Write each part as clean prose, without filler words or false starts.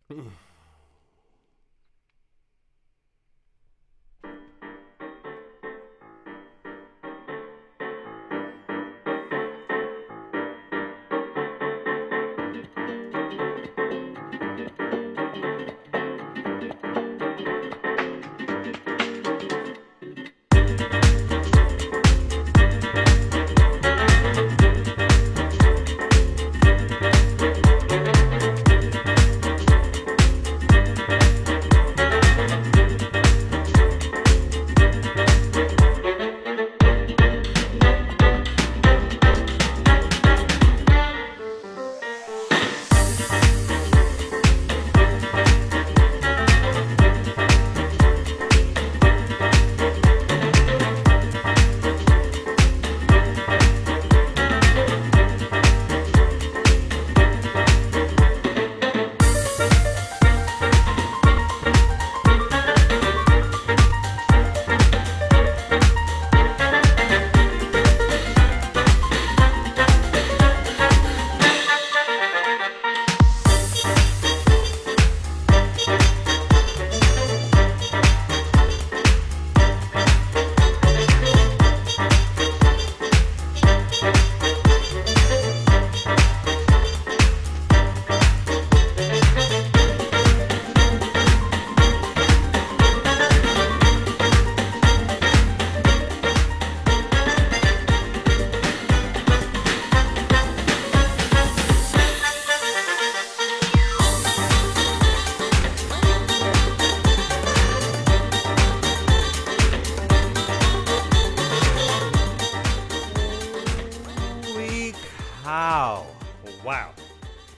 Wow.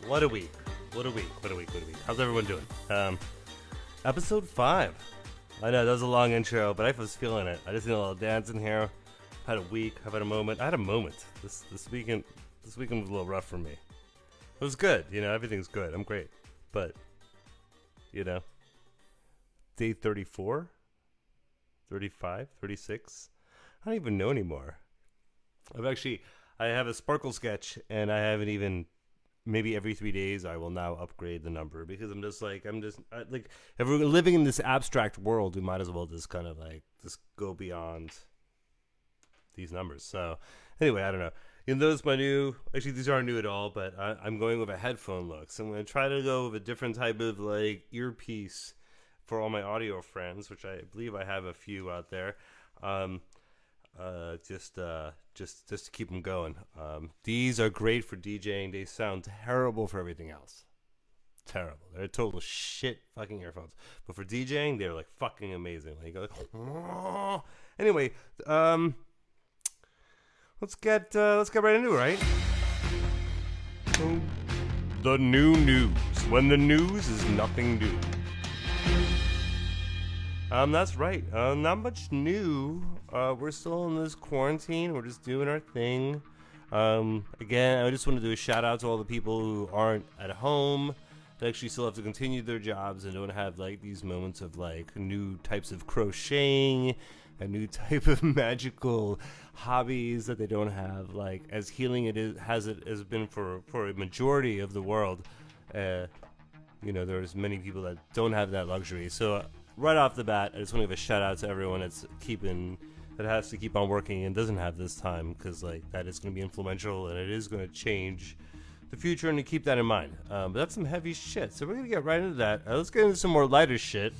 What a week. What a week. How's everyone doing? Episode 5. I know, that was a long intro, but I was feeling it. I just did a little dance in here. I've had a week. I've had a moment. I had a moment. This weekend was a little rough for me. It was good. Everything's good. I'm great. But, day 34? 35? 36? I don't even know anymore. I have a Sparkle sketch, and I haven't even, maybe every 3 days I will now upgrade the number, because if we're living in this abstract world, we might as well just kind of just go beyond these numbers. So anyway, I don't know. Those my new, actually these aren't new at all, but I'm going with a headphone look. So I'm going to try to go with a different type of earpiece for all my audio friends, which I believe I have a few out there. Just to keep them going. These are great for DJing. They sound terrible for everything else. Terrible. They're total shit fucking earphones. But for DJing, they're fucking amazing. Anyway, let's get right into it, right? The new news. When the news is nothing new. That's right. Not much new. We're still in this quarantine. We're just doing our thing. Again, I just want to do a shout out to all the people who aren't at home, that actually still have to continue their jobs and don't have these moments of new types of crocheting, a new type of magical hobbies that they don't have. As healing it has been for a majority of the world. There's many people that don't have that luxury. So right off the bat, I just want to give a shout out to everyone that has to keep on working and doesn't have this time, because that is going to be influential and it is going to change the future, and to keep that in mind. But that's some heavy shit, so we're going to get right into that. Let's get into some more lighter shit.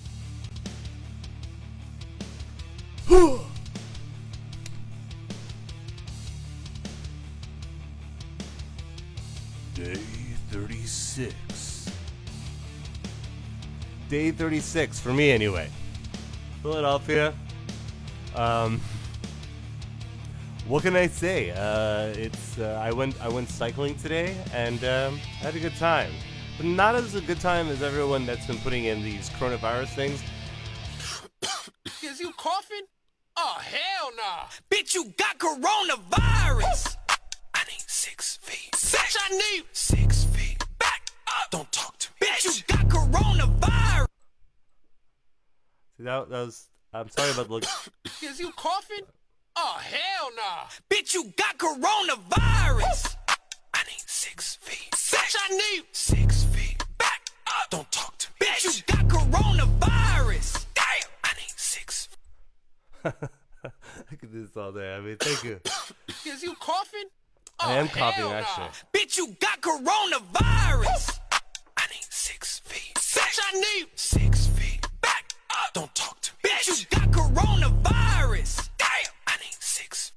Day 36. Day 36 for me anyway. Philadelphia. What can I say? I went cycling today and had a good time, but not as a good time as everyone that's been putting in these coronavirus things. Is you coughing? Oh hell nah! Bitch, you got coronavirus. I need 6 feet. Bitch, I need 6 feet. Back up! Don't talk to me. Bitch, you got coronavirus. See, that was. I'm sorry about the look. Is you coughing? Oh hell nah! Bitch, you got coronavirus. I need 6 feet. Bitch, I need 6 feet. Back up! Don't talk to I could do this all day. I mean, thank you. Is you coughing? I am coughing, hell actually. nah. Bitch, you got coronavirus. I need 6 feet. Bitch, I need 6 feet. Back up. Don't talk to me. Bitch, you got coronavirus. Damn. I need 6.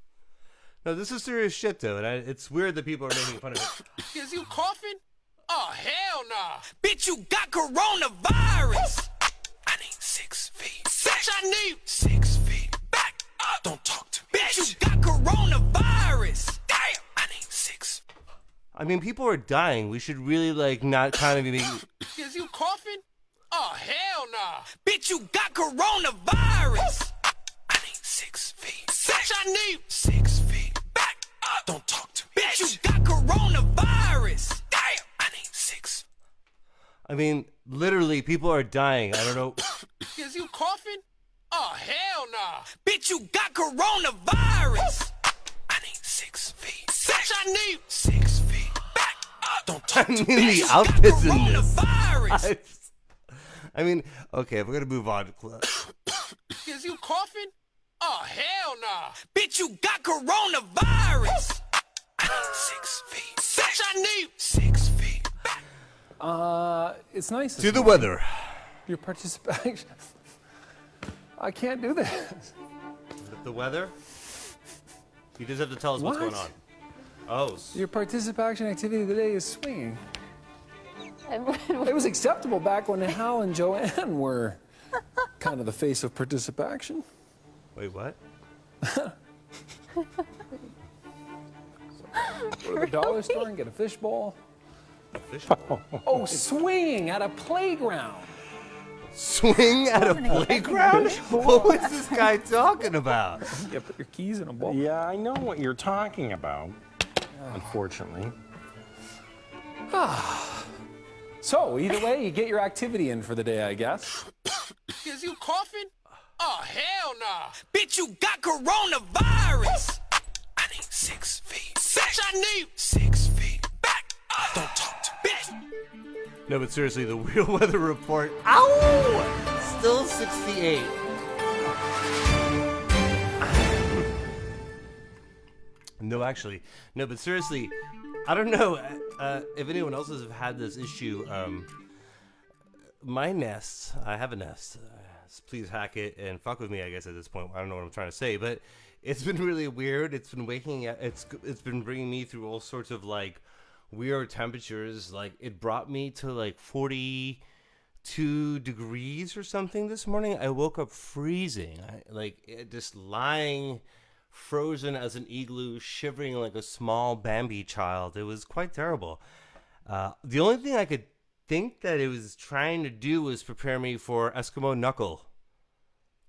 No, this is serious shit, though, and it's weird that people are making fun of it. Is you coughing? Oh, hell nah. Bitch, you got coronavirus. I need 6 feet. Bitch, I need 6 feet. Back up. Don't talk to me. Bitch, you got coronavirus. Damn. I need 6. I mean, people are dying. We should really, like, not kind of be making... Is you coughing? Oh, hell nah. Bitch, you got coronavirus. I need 6 feet. Bitch, I need 6 feet. Back up. Don't talk to me. Bitch, you got coronavirus. Damn. I need 6. I mean, literally, people are dying. I don't know... Is you coughing? Oh, hell nah. Bitch, you got coronavirus. I need 6 feet. Bitch, I need 6 feet. Back up. Don't talk to me. I mean, the outfits in this. I mean, okay, if we're going to move on. Is you coughing? Oh, hell nah. Bitch, you got coronavirus. I need 6 feet. Bitch, I need 6 feet. It's nice. To the weather. Your participation. I can't do this. The weather? You just have to tell us what's going on. Oh. Your participation activity today is swinging. It was acceptable back when Hal and Joanne were kind of the face of participation. Wait, what? Go to the dollar store and get a fishbowl. A fishbowl? Oh, swinging at a playground. Swing at a playground? What was this guy talking about? Yeah, put your keys in a bowl. Yeah, I know what you're talking about, unfortunately. So, either way, you get your activity in for the day, I guess. Is you coughing? Oh, hell nah. Bitch, you got coronavirus. I need 6 feet. Bitch, I need 6 feet. Back up. Don't talk to me. Bitch. No, but seriously, the real weather report. Ow! Still 68. No, actually. No, but seriously, I don't know if anyone else has had this issue. My nest, I have a nest. Please hack it and fuck with me, I guess, at this point. I don't know what I'm trying to say, but it's been really weird. It's been it's been bringing me through all sorts of, like, weird temperatures. Like, it brought me to, like, 42 degrees or something this morning. I woke up freezing. Just lying frozen as an igloo, shivering like a small Bambi child. It was quite terrible. The only thing I could think that it was trying to do was prepare me for Eskimo knuckle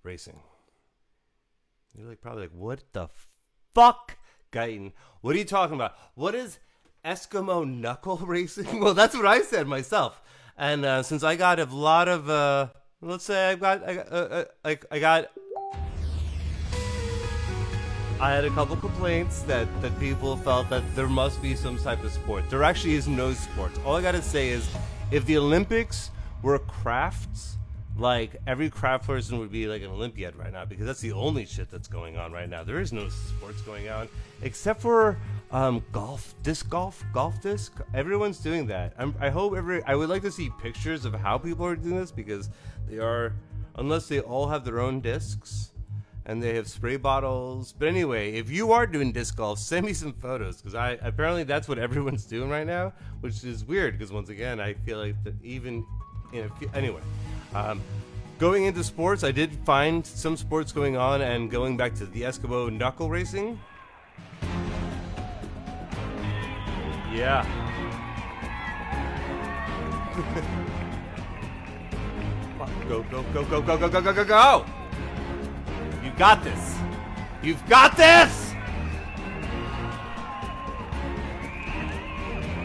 racing. You're probably like, what the fuck, Gaetan? What are you talking about? What is Eskimo knuckle racing? Well, that's what I said myself. And since I got a lot of, let's say I had a couple complaints that people felt that there must be some type of sport. There actually is no sports. All I gotta say is, if the Olympics were crafts, like, every craft person would be like an Olympiad right now, because that's the only shit that's going on right now. There is no sports going on except for golf disc. Everyone's doing that. I would like to see pictures of how people are doing this, because they are, unless they all have their own discs and they have spray bottles. But anyway, if you are doing disc golf, send me some photos, because apparently that's what everyone's doing right now, which is weird, because once again, I feel like that even in anyway. Going into sports, I did find some sports going on, and going back to the Eskimo knuckle racing. Yeah. Go. You got this. You've got this!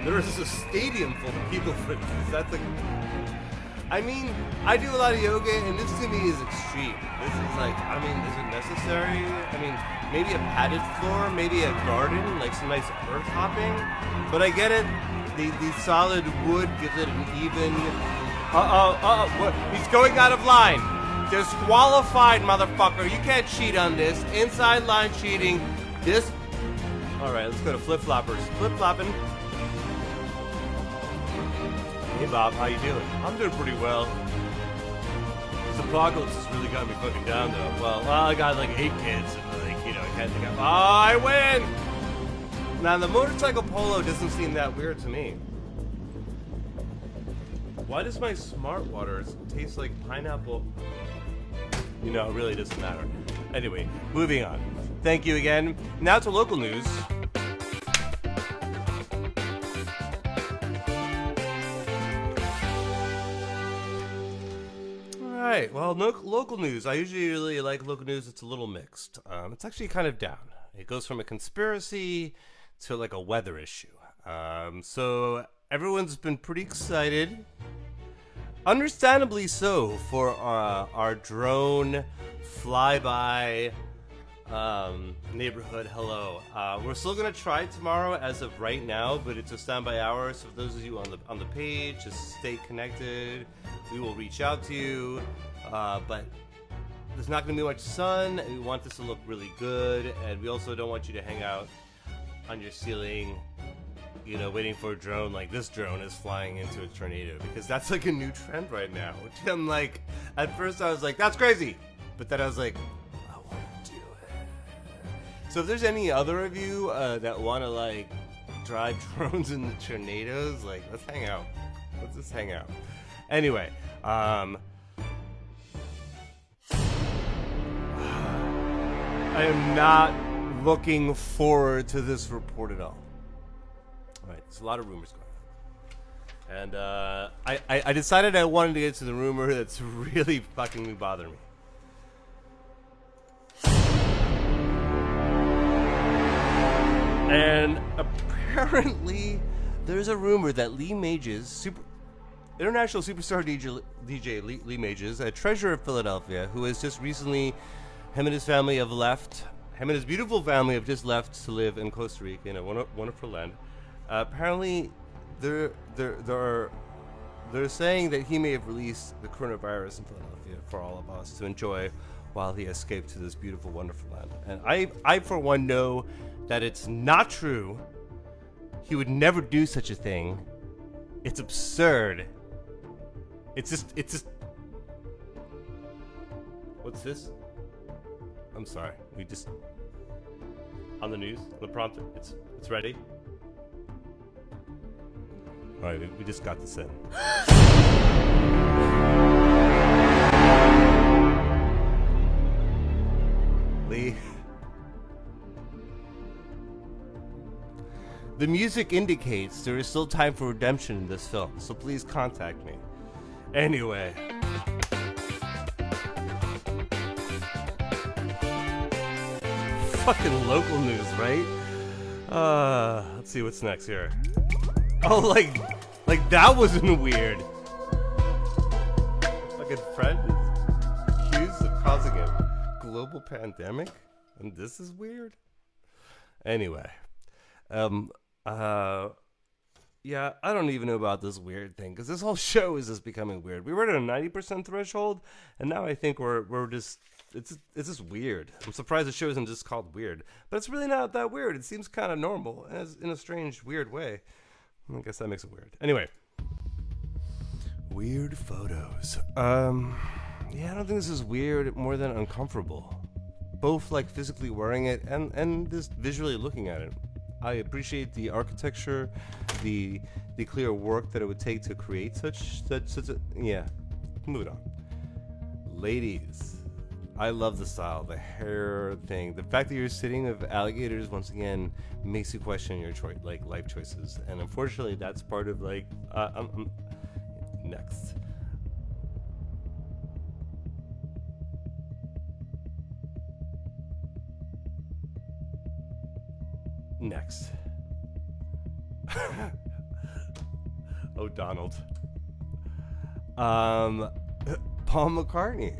There is a stadium full of people for this. That's like... I mean, I do a lot of yoga, and this to me is extreme. This is like, I mean, is it necessary? I mean, maybe a padded floor, maybe a garden, like some nice earth hopping. But I get it. The solid wood gives it an even... What? He's going out of line. Disqualified, motherfucker. You can't cheat on this. Inside line cheating. This. All right, let's go to flip-floppers. Flip-flopping. Hey, Bob, how you doing? I'm doing pretty well. This apocalypse has really got me fucking down, though. Well, I got like 8 kids, and like, you know, I can't think of. Oh, I win! Now, the motorcycle polo doesn't seem that weird to me. Why does my Smart Water taste like pineapple? You know, it really doesn't matter. Anyway, moving on. Thank you again. Now to local news. Alright, well, local news. I usually really like local news. It's a little mixed. It's actually kind of down. It goes from a conspiracy to like a weather issue. So everyone's been pretty excited. Understandably so, for our drone flyby neighborhood hello. We're still gonna try tomorrow as of right now, but it's a standby hour. So for those of you on the page, just stay connected. We will reach out to you, but there's not gonna be much sun. And we want this to look really good, and we also don't want you to hang out on your ceiling, you know, waiting for a drone like this drone is flying into a tornado, because that's like a new trend right now. Which I'm like, at first I was like, that's crazy, but then I was like, I want to do it. So if there's any other of you that want to like drive drones in the tornadoes, like, let's hang out. Let's just hang out. Anyway, I am not looking forward to this report at all. Right, there's a lot of rumors going on. And I decided I wanted to get to the rumor that's really fucking bothering me. And apparently, there's a rumor that Lee Mages, international superstar DJ Lee Mages, a treasure of Philadelphia, who has just recently, him and his beautiful family have just left to live in Costa Rica, in a wonderful land. Apparently, they're saying that he may have released the coronavirus in Philadelphia for all of us to enjoy while he escaped to this beautiful, wonderful land. And I for one know that it's not true. He would never do such a thing. It's absurd. It's just. What's this? I'm sorry. We just on the news, the prompter. It's ready. All right, we just got this in. Lee. The music indicates there is still time for redemption in this film, so please contact me. Anyway. Fucking local news, right? Let's see what's next here. Oh, like that wasn't weird. Fucking friend is accused of causing a global pandemic, and this is weird. Anyway, yeah, I don't even know about this weird thing, because this whole show is just becoming weird. We were at a 90% threshold, and now I think we're just it's just weird. I'm surprised the show isn't just called weird, but it's really not that weird. It seems kind of normal, as in a strange, weird way. I guess that makes it weird. Anyway, weird photos. Yeah, I don't think this is weird, more than uncomfortable. Both like physically wearing it and just visually looking at it. I appreciate the architecture, the clear work that it would take to create such a, yeah. Moving on. Ladies, I love the style, the hair thing. The fact that you're sitting with alligators once again makes you question your life choices, and unfortunately, that's part of like. Next. Next. Oh, Donald. Paul McCartney.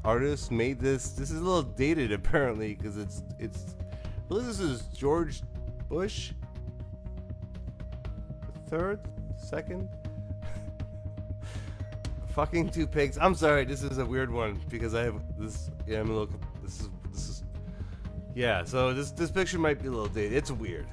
Artist made this. This is a little dated apparently, because it's. I believe this is George Bush. Third, second. Fucking two pigs. I'm sorry, this is a weird one because I have this. Yeah, I'm a little. This is. Yeah, so this picture might be a little dated. It's weird.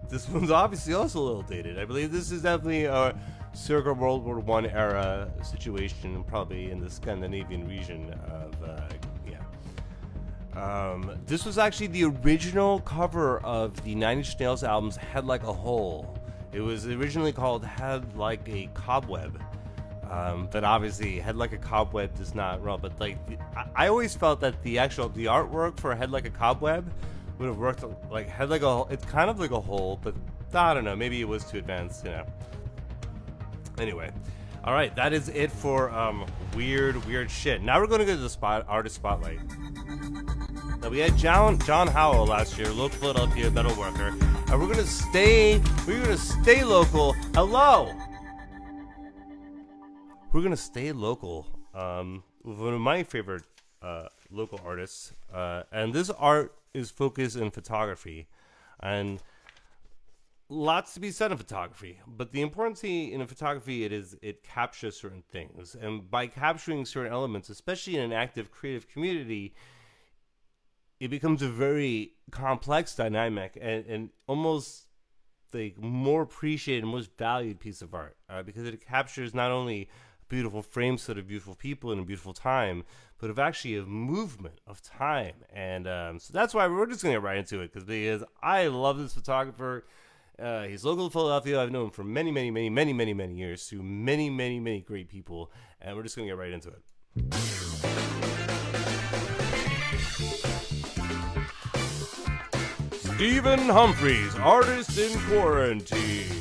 This one's obviously also a little dated. I believe this is definitely a circa World War I era situation, probably in the Scandinavian region of. This was actually the original cover of the Nine Inch Nails album's Head Like a Hole. It was originally called Head Like a Cobweb. But obviously Head Like a Cobweb does not roll. But like, I always felt that the artwork for Head Like a Cobweb would have worked like Head Like a Hole. It's kind of like a hole, but I don't know. Maybe it was too advanced, you know. Anyway. All right, that is it for weird shit. Now we're going to go to the artist spotlight. Now we had John Howell last year, local Philadelphia metal worker, and we're gonna stay local. Hello. We're gonna stay local. With one of my favorite local artists, and this art is focused in photography, and lots to be said in photography. But the importance in photography it captures certain things, and by capturing certain elements, especially in an active creative community, it becomes a very complex dynamic and almost like more appreciated and most valued piece of art because it captures not only a beautiful frame set of beautiful people in a beautiful time, but of actually a movement of time. And so that's why we're just going to get right into it because I love this photographer. He's local to Philadelphia. I've known him for many years through many great people. And we're just going to get right into it. Stephen Humphries, artist in quarantine.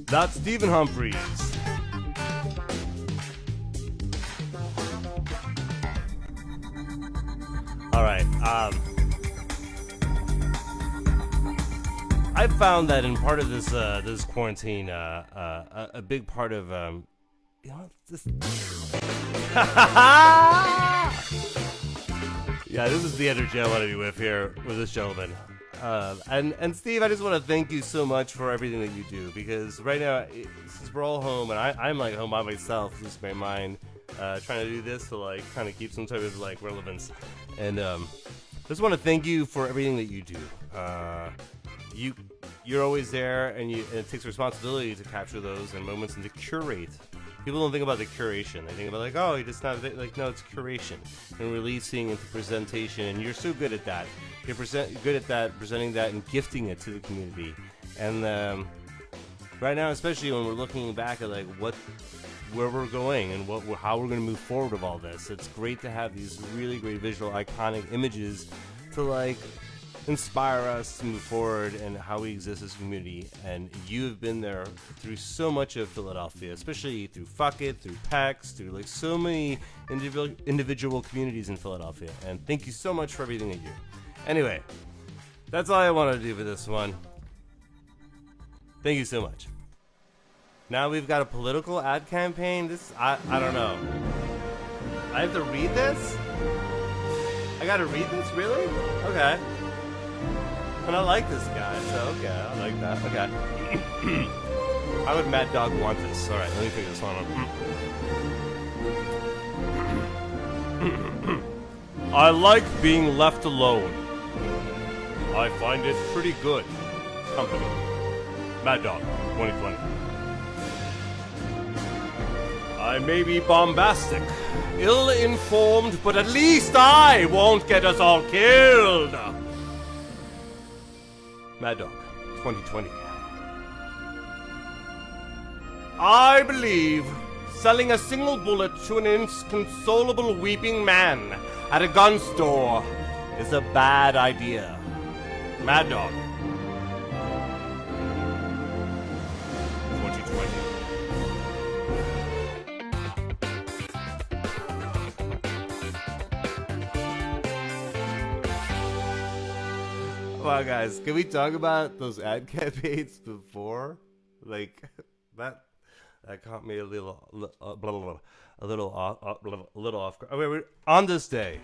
That's Stephen Humphries. All right. I found that in part of this quarantine, a big part of this. Yeah, this is the energy I want to be with here with this gentleman. And Steve, I just want to thank you so much for everything that you do, because right now, since we're all home, and I'm like home by myself, losing my mind, trying to do this to like kind of keep some type of like relevance, and just want to thank you for everything that you do. You're always there, and it takes responsibility to capture those and moments and to curate. People don't think about the curation. They think about like, oh, you just not like, no, it's curation and releasing into presentation, and you're so good at that. You're good at that, presenting that and gifting it to the community. And right now, especially when we're looking back at like where we're going and how we're going to move forward with all this, it's great to have these really great visual, iconic images to like inspire us to move forward and how we exist as a community. And you have been there through so much of Philadelphia, especially through Fuck It, through PAX, through like so many individual communities in Philadelphia. And thank you so much for everything that you do. Anyway, that's all I want to do for this one. Thank you so much. Now we've got a political ad campaign. I don't know. I have to read this? I gotta read this? Really? Okay. And I like this guy, so okay, I like that. Okay. How would Mad Dog want this? Alright, let me figure this one out. I like being left alone. I find it pretty good. Company. Mad Dog, 2020. I I may be bombastic, ill-informed, but at least I won't get us all killed. Mad Dog, 2020. I believe selling a single bullet to an inconsolable weeping man at a gun store is a bad idea. Mad Dog, 2020. Wow, guys, can we talk about those ad campaigns before? Like, that caught me a little off. Okay, on this day.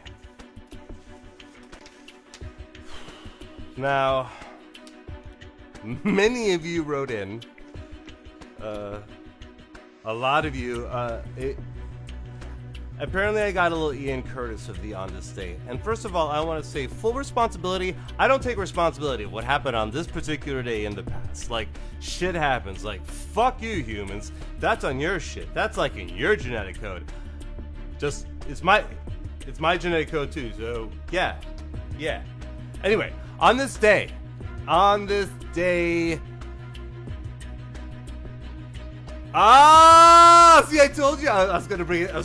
Now, many of you wrote in. A lot of you. Apparently, I got a little Ian Curtis of the On This Day. And first of all, I want to say full responsibility. I don't take responsibility of what happened on this particular day in the past. Like, shit happens. Like, fuck you, humans. That's on your shit. That's like in your genetic code. Just, it's my genetic code too. So, yeah. Anyway, on this day. See, I told you I was gonna bring it up.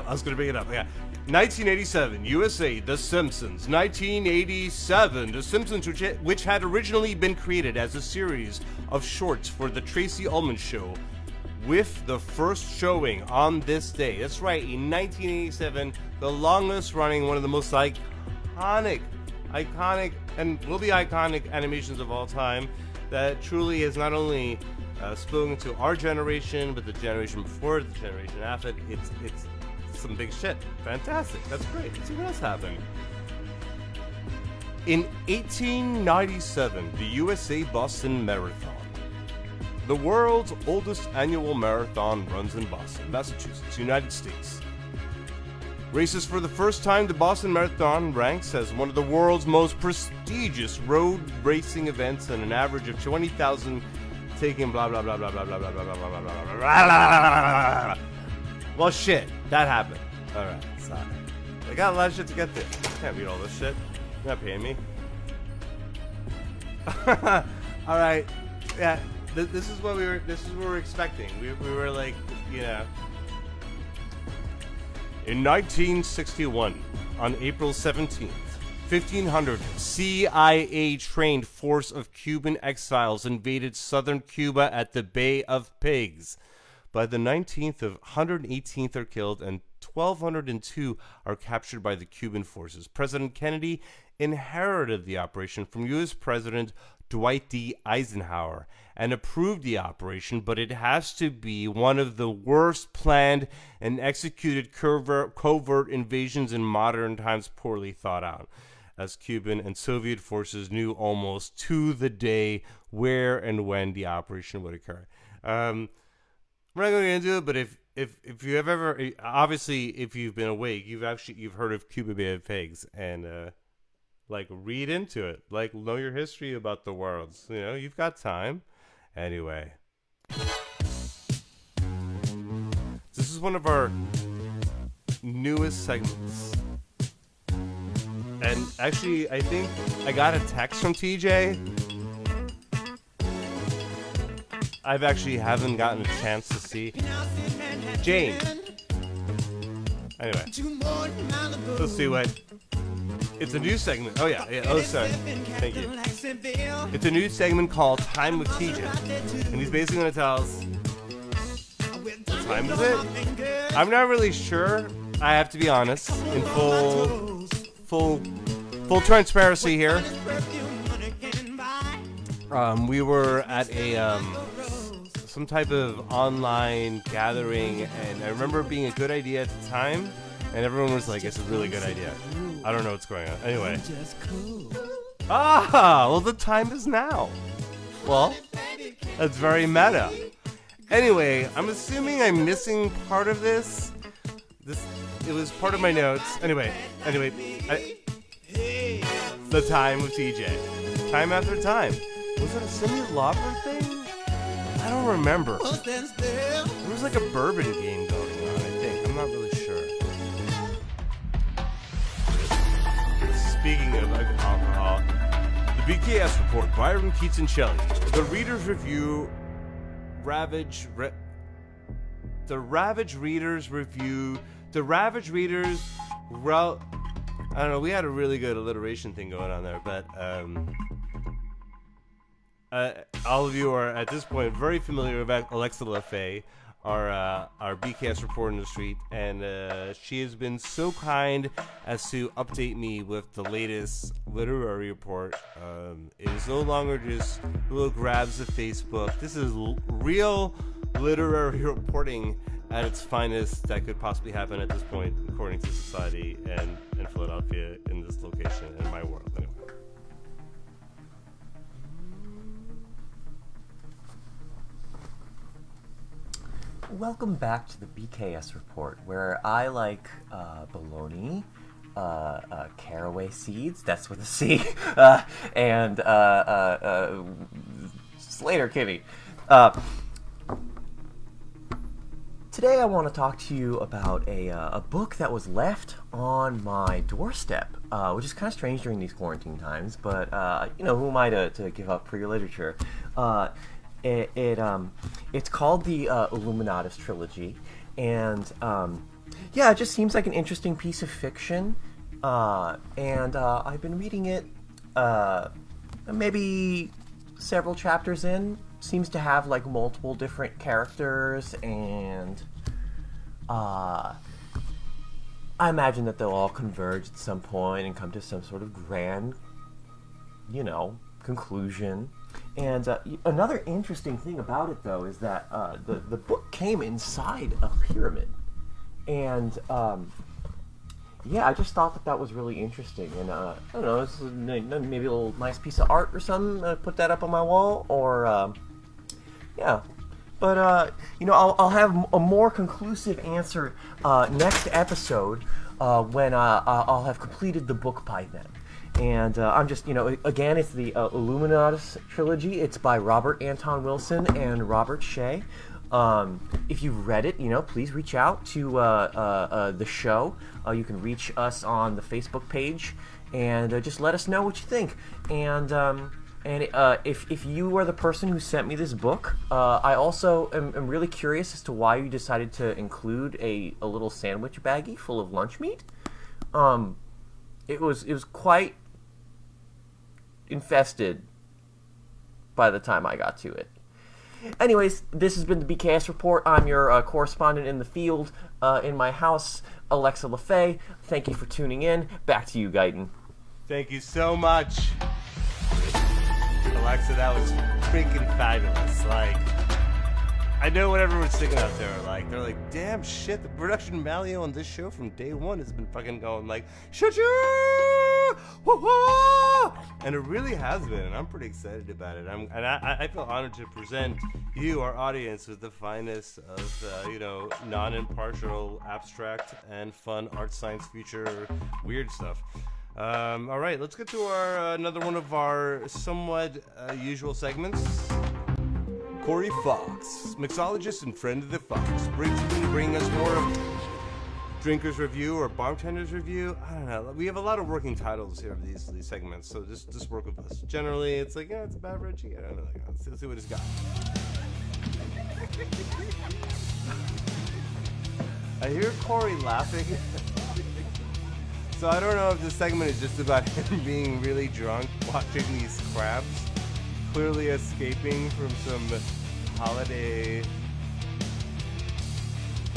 Yeah. 1987, USA, The Simpsons. 1987, The Simpsons, which had originally been created as a series of shorts for the Tracy Ullman Show, with the first showing on this day. That's right, in 1987, the longest running, one of the most iconic, and will be iconic animations of all time, that truly has not only spoken to our generation, but the generation before, the generation after. It's some big shit. Fantastic. That's great. Let's see what else happened. In 1897, the USA Boston Marathon. The world's oldest annual marathon runs in Boston, Massachusetts, United States. Races for the first time, the Boston Marathon ranks as one of the world's most prestigious road racing events, and an average of 20,000 taking blah blah blah blah blah blah blah blah blah blah blah. Well, shit, that happened. All right, sorry. I got a lot of shit to get through. Can't read all this shit. You're not paying me. All right, yeah. This is what we were. This is what we were expecting. We were like, you know. In 1961, on April 17th. 1,500 CIA-trained force of Cuban exiles invaded southern Cuba at the Bay of Pigs. By the 19th, 118th are killed and 1,202 are captured by the Cuban forces. President Kennedy inherited the operation from U.S. President Dwight D. Eisenhower and approved the operation, but it has to be one of the worst planned and executed covert invasions in modern times, poorly thought out, as Cuban and Soviet forces knew almost to the day where and when the operation would occur. We're not going into it, but if you have ever, obviously, if you've been awake, you've heard of Cuba Bay of Pigs, and like, read into it, like, know your history about the world. You know, you've got time. Anyway, this is one of our newest segments. And actually, I think I got a text from TJ. I've actually haven't gotten a chance to see. Jane. Anyway, let's see what. It's a new segment. Oh yeah. Oh, sorry. Thank you. It's a new segment called Time with TJ, and he's basically going to tell us what time is it. I'm not really sure. I have to be honest. In full transparency here. We were at a some type of online gathering, and I remember it being a good idea at the time, and everyone was like, "It's a really good idea." I don't know what's going on. Anyway. Well, the time is now. Well, that's very meta. Anyway, I'm assuming I'm missing part of this. It was part of my notes. Anyway, the time with TJ. Time after time. Was it a Cindy Lauper thing? I don't remember. There was like a bourbon game going on. not really sure. Speaking of alcohol, the BKS report, Byron, Keats, and Shelley. The Reader's Review, the Ravage Readers, I don't know, we had a really good alliteration thing going on there, but all of you are, at this point, very familiar with Alexa LaFay, our BKS reporter in the street, and she has been so kind as to update me with the latest literary report. It is no longer just little grabs of Facebook. This is real literary reporting at its finest that could possibly happen at this point, according to society and Philadelphia, in this location, in my world, anyway. Welcome back to the BKS report, where I like bologna, caraway seeds, that's with a C, and Slater Kitty. Today I want to talk to you about a book that was left on my doorstep, which is kind of strange during these quarantine times, but who am I to give up free literature? It's called the Illuminatus trilogy, and it just seems like an interesting piece of fiction, and I've been reading it maybe several chapters in. Seems to have like multiple different characters, and I imagine that they'll all converge at some point and come to some sort of grand, conclusion. And another interesting thing about it, though, is that the book came inside a pyramid, and I just thought that was really interesting. And I don't know, it's maybe a little nice piece of art or something. Put that up on my wall, or But I'll have a more conclusive answer next episode when I'll have completed the book by then. And I'm just, again, it's the Illuminatus trilogy. It's by Robert Anton Wilson and Robert Shea. If you've read it, please reach out to the show. You can reach us on the Facebook page and just let us know what you think. And if you are the person who sent me this book, I also am really curious as to why you decided to include a little sandwich baggie full of lunch meat. It was quite infested by the time I got to it. Anyways, this has been the BKS Report. I'm your correspondent in the field, in my house, Alexa LaFay. Thank you for tuning in. Back to you, Gaetan. Thank you so much, Alexa. That was freaking fabulous. I know what everyone's thinking out there. They're like, damn shit, the production value on this show from day one has been fucking going shoo-choo! Woo-hoo! And it really has been, and I'm pretty excited about it. I feel honored to present you, our audience, with the finest of, non-impartial, abstract, and fun art, science, future, weird stuff. All right, let's get to another one of our somewhat usual segments. Corey Fox, mixologist and friend of the Fox, bring us more of Drinker's Review or Bartender's Review. I don't know. We have a lot of working titles here of these segments, so just work with us. Generally, it's like, it's a beverage. I don't know. Let's see what it's got. I hear Corey laughing. So I don't know if this segment is just about him being really drunk, watching these crabs, clearly escaping from some holiday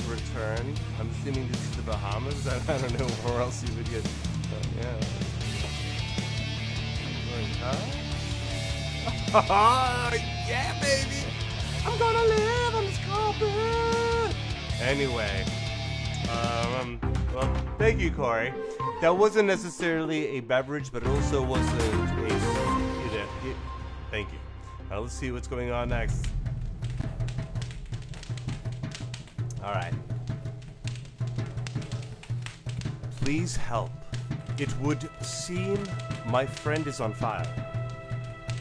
return. I'm assuming this is the Bahamas. I don't know where else you would get. Huh? Yeah, baby. I'm gonna live on this carpet. Anyway, well, thank you, Corey. That wasn't necessarily a beverage, but it also was thank you. Now let's see what's going on next. All right. Please help. It would seem my friend is on fire.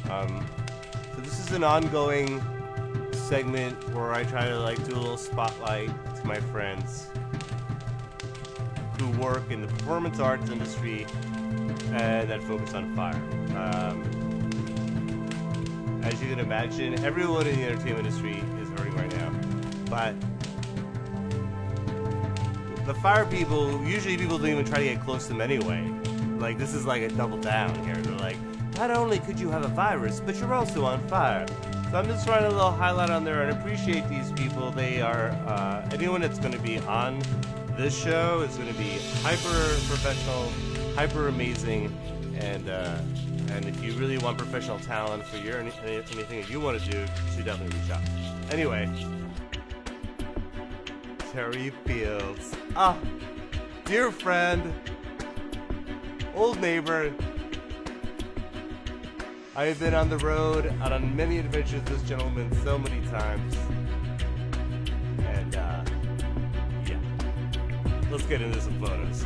So this is an ongoing segment where I try to do a little spotlight to my friends. who work in the performance arts industry and that focus on fire. As you can imagine, everyone in the entertainment industry is hurting right now. But the fire people, usually people don't even try to get close to them anyway. Like, this is like a double down here. They're like, not only could you have a virus, but you're also on fire. So I'm just trying a little highlight on there and appreciate these people. They are, anyone that's going to be on this show is going to be hyper professional, hyper amazing, and if you really want professional talent for your anything that you want to do, you should definitely reach out. Anyway, Terry Fields. Ah, dear friend, old neighbor. I have been on the road, out on many adventures with this gentleman so many times. And, yeah. Let's get into some photos.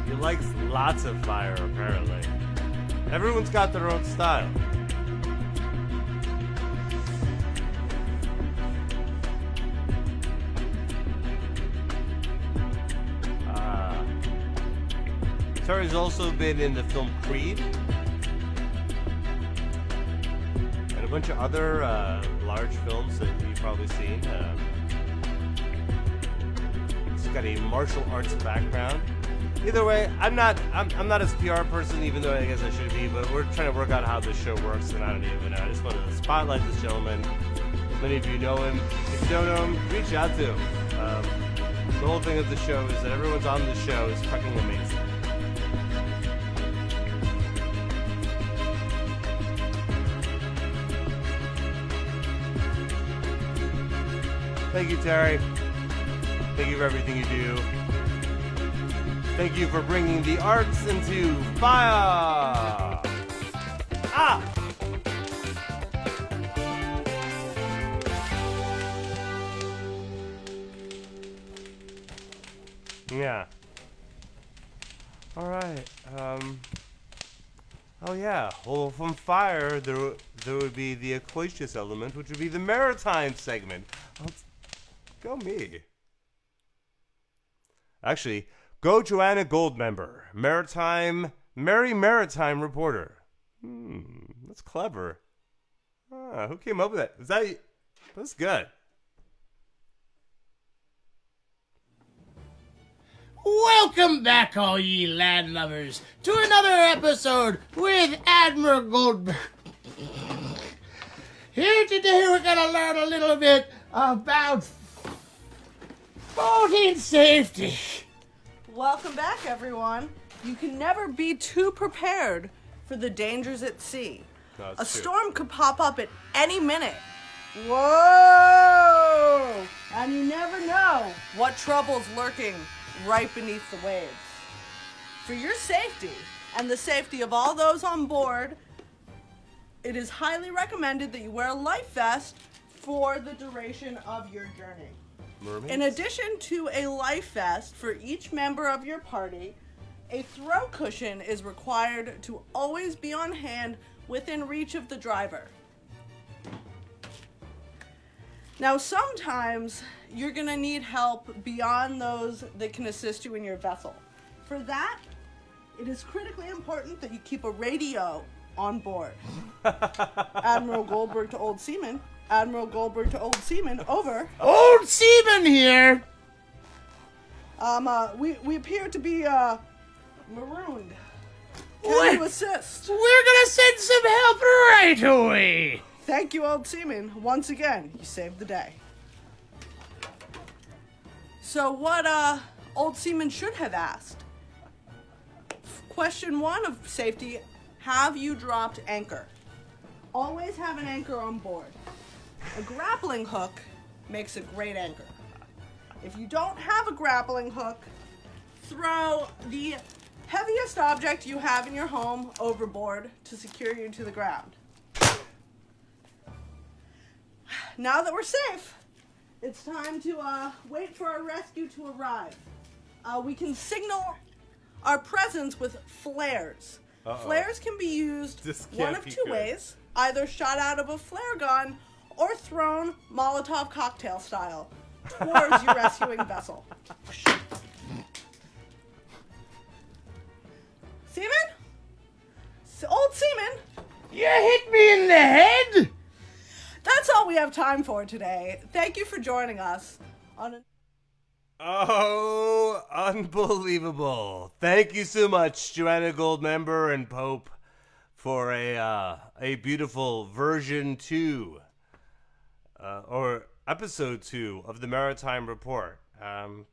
He likes lots of fire, apparently. Everyone's got their own style. Terry's also been in the film Creed and a bunch of other large films that you've probably seen. He's got a martial arts background. Either way, I'm not his PR person, even though I guess I should be. But we're trying to work out how this show works, and I don't even know. I just wanted to spotlight this gentleman. Many of you know him. If you don't know him, reach out to him. The whole thing of the show is that everyone's on the show is fucking amazing. Thank you, Terry. Thank you for everything you do. Thank you for bringing the arts into fire. Ah! Yeah. All right. Oh yeah. Well, from fire, there would be the aquacious element, which would be the maritime segment. Go me. Actually, go Joanna Goldmember, Mary Maritime reporter. That's clever. Who came up with that? Is that? That's good. Welcome back, all ye land lovers, to another episode with Admiral Goldberg. Here today we're gonna learn a little bit about boating safety. Welcome back, everyone. You can never be too prepared for the dangers at sea. No, a true. storm could pop up at any minute. Whoa! And you never know what trouble's lurking right beneath the waves. For your safety and the safety of all those on board, it is highly recommended that you wear a life vest for the duration of your journey. Mermaids? In addition to a life vest for each member of your party, a throw cushion is required to always be on hand within reach of the driver. Now, sometimes you're going to need help beyond those that can assist you in your vessel. For that, it is critically important that you keep a radio on board. Admiral Goldberg to Old Seaman. Admiral Goldberg to Old Seaman, over. Old Seaman here. We appear to be marooned. Can you assist? We're gonna send some help right away. Thank you, Old Seaman. Once again, you saved the day. So what Old Seaman should have asked. Question 1 of safety, have you dropped anchor? Always have an anchor on board. A grappling hook makes a great anchor. If you don't have a grappling hook, throw the heaviest object you have in your home overboard to secure you to the ground. Now that we're safe, it's time to wait for our rescue to arrive. We can signal are presents with flares. Flares can be used one of two ways, either shot out of a flare gun or thrown Molotov cocktail style towards your rescuing vessel. Seaman? Old Seaman? You hit me in the head? That's all we have time for today. Thank you for joining us on a... Oh, unbelievable. Thank you so much, Joanna Goldmember and Pope, for a beautiful version 2, or episode 2 of the Maritime Report.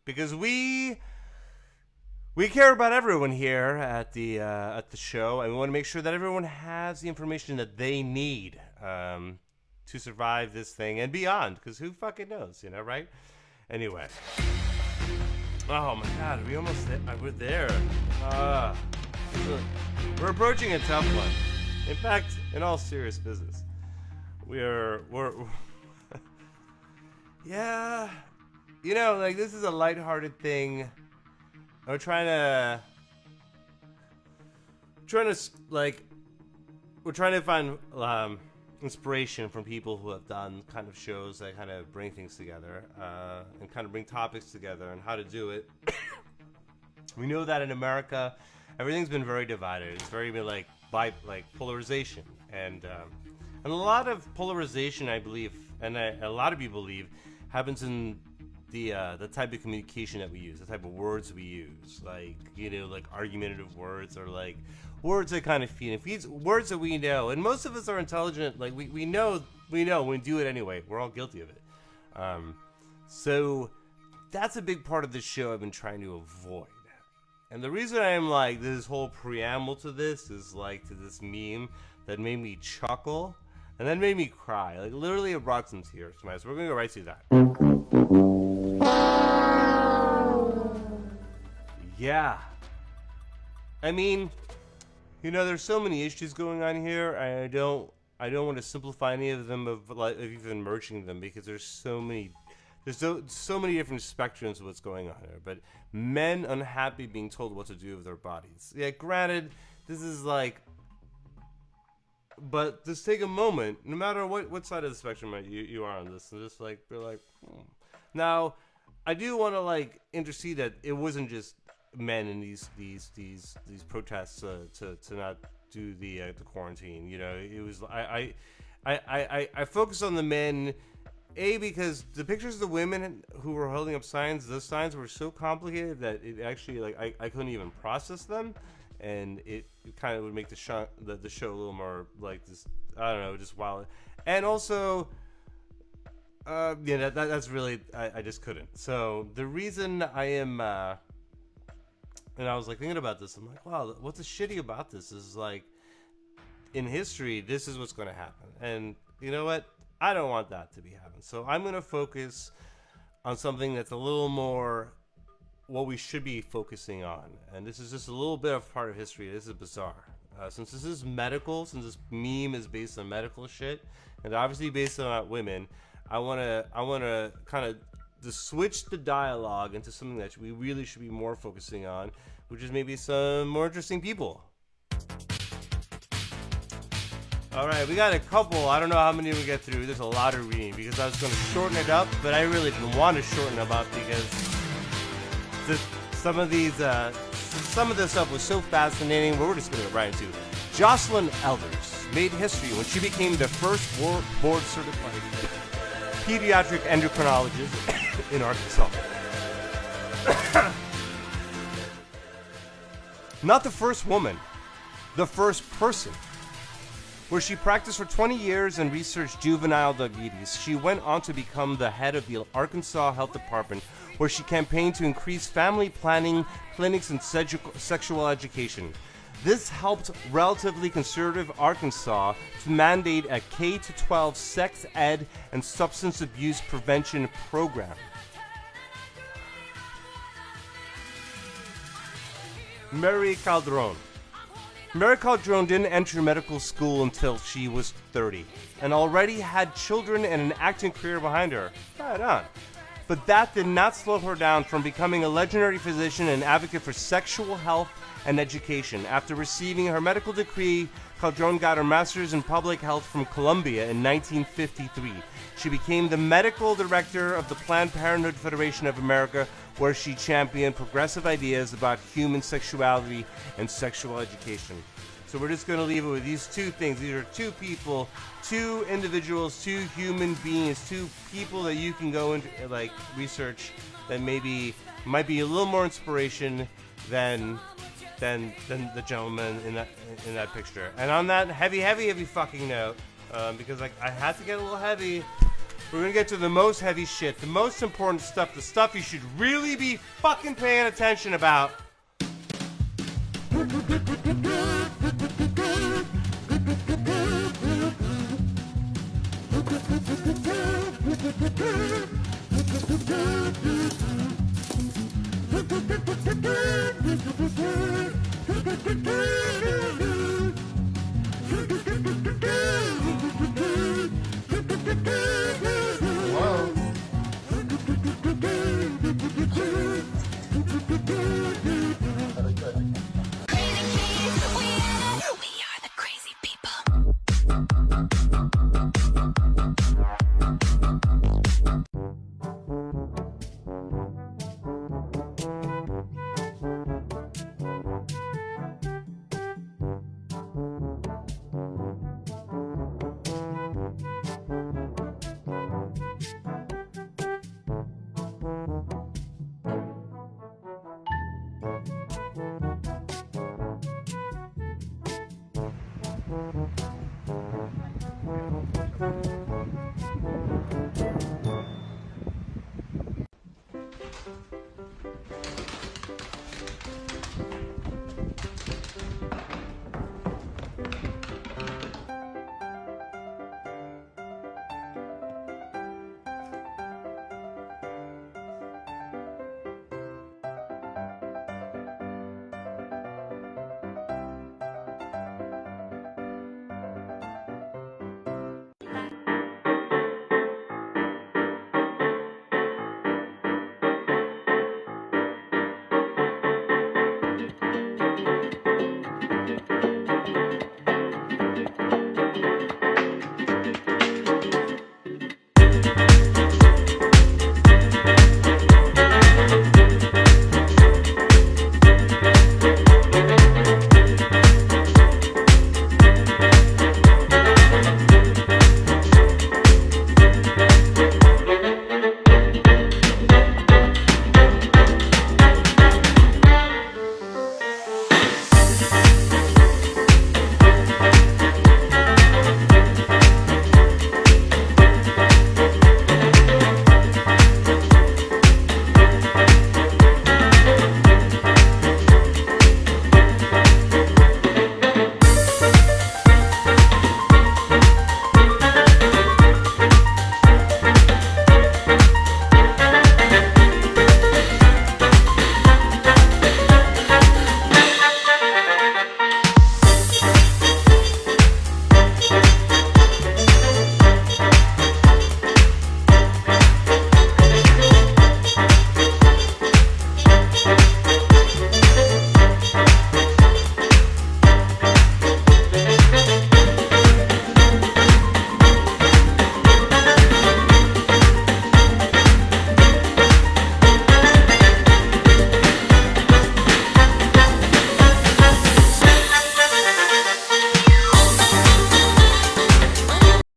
Because we care about everyone here at the show, and we want to make sure that everyone has the information that they need to survive this thing and beyond, because who fucking knows, right? Anyway. Oh my God, we almost we're there. We're approaching a tough one. In fact, in all serious business, we're yeah, this is a lighthearted thing. We're trying to find inspiration from people who have done kind of shows that kind of bring things together and kind of bring topics together and how to do it. We know that in America, everything's been very divided. It's very been like polarization, and a lot of polarization, I believe, and a lot of people believe, happens in the type of communication that we use, the type of words we use, like argumentative words, or like words that kind of feeds words that we know, and most of us are intelligent. Like we know we do it anyway. We're all guilty of it. So that's a big part of this show I've been trying to avoid. And the reason I am like this whole preamble to this is like to this meme that made me chuckle and then made me cry. Like literally it brought some tears to my eyes. So we're gonna go right through that. Yeah. I mean, there's so many issues going on here. I don't want to simplify any of them of even merging them, because there's so many different spectrums of what's going on here. But men unhappy being told what to do with their bodies. Yeah, granted, this is like, but just take a moment, no matter what side of the spectrum you are on this, and just like be like, Now, I do want to intercede that it wasn't just men in these protests to not do the quarantine. It was I focus on the men, because the pictures of the women who were holding up signs, those signs were so complicated that it actually I couldn't even process them, and it kind of would make the show a little more like this, I don't know, just wild. And also that's really I just couldn't. So the reason I am and I was thinking about this, I'm like, wow, what's shitty about this is in history, this is what's going to happen. And you know what? I don't want that to be happening. So I'm going to focus on something that's a little more what we should be focusing on. And this is just a little bit of part of history. This is bizarre. Since this is medical, since this meme is based on medical shit, and obviously based on women, I want to kind of to switch the dialogue into something that we really should be more focusing on, which is maybe some more interesting people. All right, we got a couple. I don't know how many we get through. There's a lot of reading because I was going to shorten it up, but I really didn't want to shorten it up because some of this stuff was so fascinating. We're just going to get right into it. Jocelyn Elders made history when she became the first board-certified pediatric endocrinologist in Arkansas. Not the first woman, the first person. Where she practiced for 20 years and researched juvenile diabetes, she went on to become the head of the Arkansas Health Department, where she campaigned to increase family planning clinics and sexual education. This helped relatively conservative Arkansas to mandate a K-12 sex ed and substance abuse prevention program. Mary Calderon. Mary Calderon didn't enter medical school until she was 30 and already had children and an acting career behind her. Right on. but that did not slow her down from becoming a legendary physician and advocate for sexual health and education. After receiving her medical degree, Calderon got her master's in public health from Columbia in 1953. She became the medical director of the Planned Parenthood Federation of America, where she championed progressive ideas about human sexuality and sexual education. So we're just going to leave it with these two things. These are two people, two individuals, two human beings, two people that you can go into like research that maybe might be a little more inspiration than the gentleman in that picture. And on that heavy fucking note, because like I had to get a little heavy, we're gonna get to the most heavy shit, the most important stuff, the stuff you should really be fucking paying attention about.